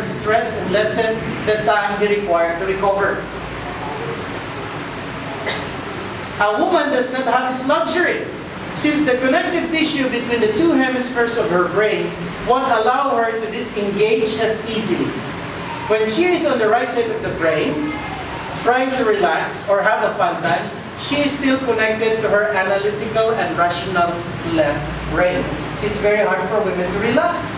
his stress and lessen the time he required to recover. A woman does not have this luxury, since the connective tissue between the two hemispheres of her brain won't allow her to disengage as easily. When she is on the right side of the brain, trying to relax or have a fun time, she is still connected to her analytical and rational left brain. So it's very hard for women to relax.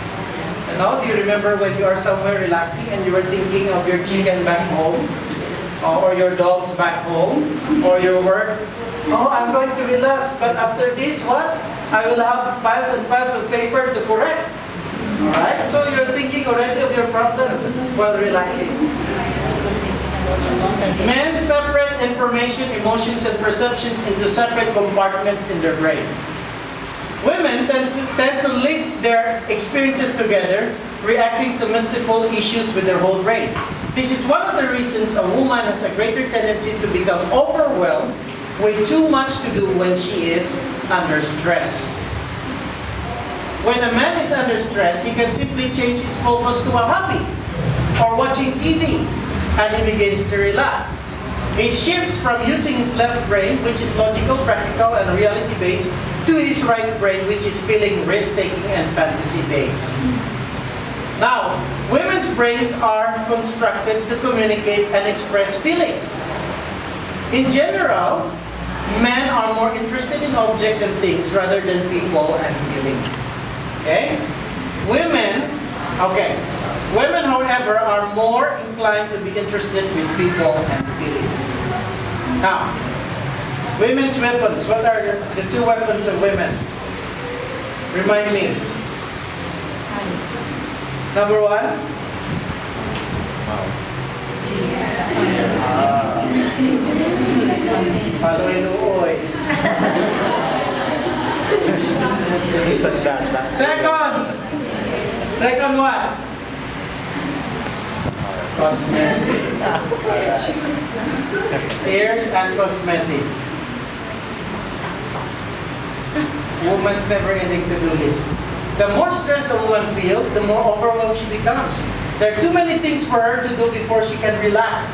You know, do you remember when you are somewhere relaxing and you were thinking of your chicken back home? Or your dogs back home? Or your work? Oh, I'm going to relax, but after this, what? I will have piles and piles of paper to correct. Alright? So you're thinking already of your problem while relaxing. Men separate information, emotions, and perceptions into separate compartments in their brain. Women tend to link their experiences together, reacting to multiple issues with their whole brain. This is one of the reasons a woman has a greater tendency to become overwhelmed with too much to do when she is under stress. When a man is under stress, he can simply change his focus to a hobby or watching TV, and he begins to relax. He shifts from using his left brain, which is logical, practical, and reality-based, to his right brain, which is feeling, risk-taking, and fantasy-based. Now, women's brains are constructed to communicate and express feelings. In general, men are more interested in objects and things rather than people and feelings. Okay? Women, however, are more inclined to be interested with people and feelings. Now, women's weapons. What are the two weapons of women? Remind me. Number one? Paloy-luoy. Second what? Cosmetics. Ears and cosmetics. Woman's never-ending to-do list. The more stress a woman feels, the more overwhelmed she becomes. There are too many things for her to do before she can relax.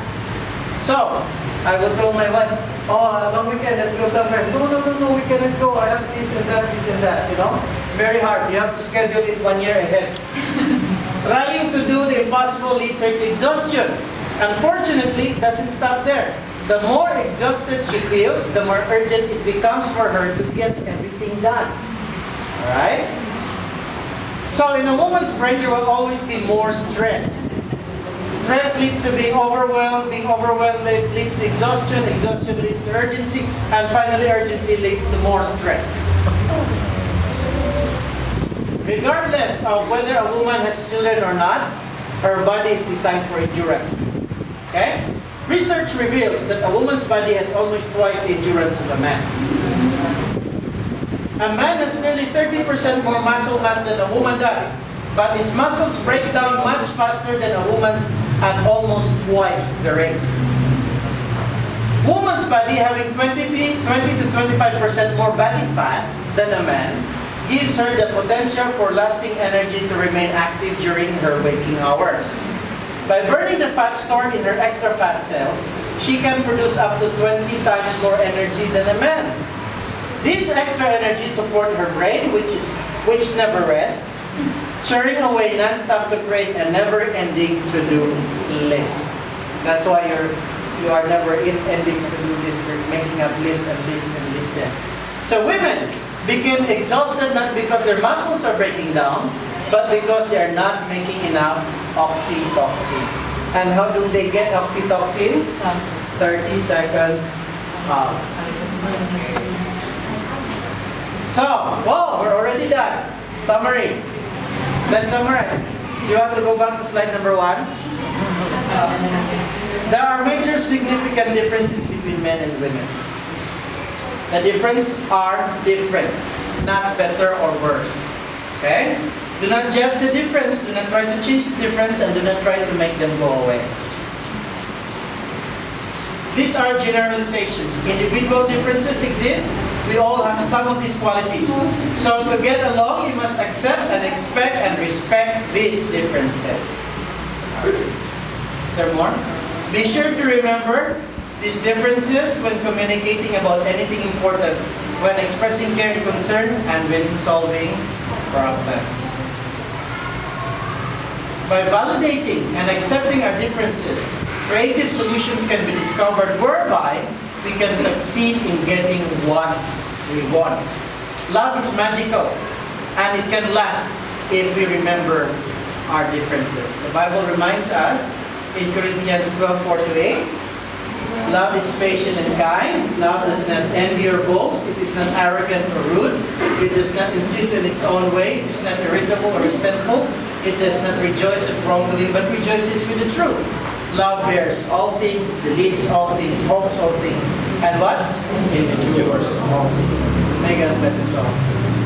So, I would tell my wife, oh, long weekend, let's go somewhere. No, we cannot go. I have this and that, you know. It's very hard. You have to schedule it 1 year ahead. Trying to do the impossible leads her to exhaustion. Unfortunately, it doesn't stop there. The more exhausted she feels, the more urgent it becomes for her to get everything done. Alright? So in a woman's brain, there will always be more stress. Stress leads to being overwhelmed leads to exhaustion leads to urgency, and finally urgency leads to more stress. Regardless of whether a woman has children or not, her body is designed for endurance. Okay? Research reveals that a woman's body has almost twice the endurance of a man. A man has nearly 30% more muscle mass than a woman does, but his muscles break down much faster than a woman's at almost twice the rate. Woman's body having 20 to 25% more body fat than a man gives her the potential for lasting energy to remain active during her waking hours. By burning the fat stored in her extra fat cells, she can produce up to 20 times more energy than a man. This extra energy supports her brain, which never rests, churning away non-stop to create a never-ending to-do list. That's why you are never-ending to-do list. You're making up list and list and list then. So women became exhausted not because their muscles are breaking down, but because they are not making enough oxytocin. And how do they get oxytocin? 30 seconds out. So, whoa, we're already done. Summary. Let's summarize. You have to go back to slide number 1. There are major significant differences between men and women. The differences are different, not better or worse. Okay? Do not judge the difference, do not try to change the difference, and do not try to make them go away. These are generalizations. Individual differences exist. We all have some of these qualities. So to get along, you must accept and expect and respect these differences. Is there more? Be sure to remember these differences when communicating about anything important, when expressing care and concern, and when solving problems. By validating and accepting our differences, creative solutions can be discovered whereby we can succeed in getting what we want. Love is magical, and it can last if we remember our differences. The Bible reminds us in Corinthians 12:4-8, love is patient and kind. Love does not envy or boast. It is not arrogant or rude. It does not insist in its own way. It is not irritable or resentful. It does not rejoice at wrongdoing, but rejoices with the truth. Love bears all things, believes all things, hopes all things, and what? Endures all things. May God bless us all.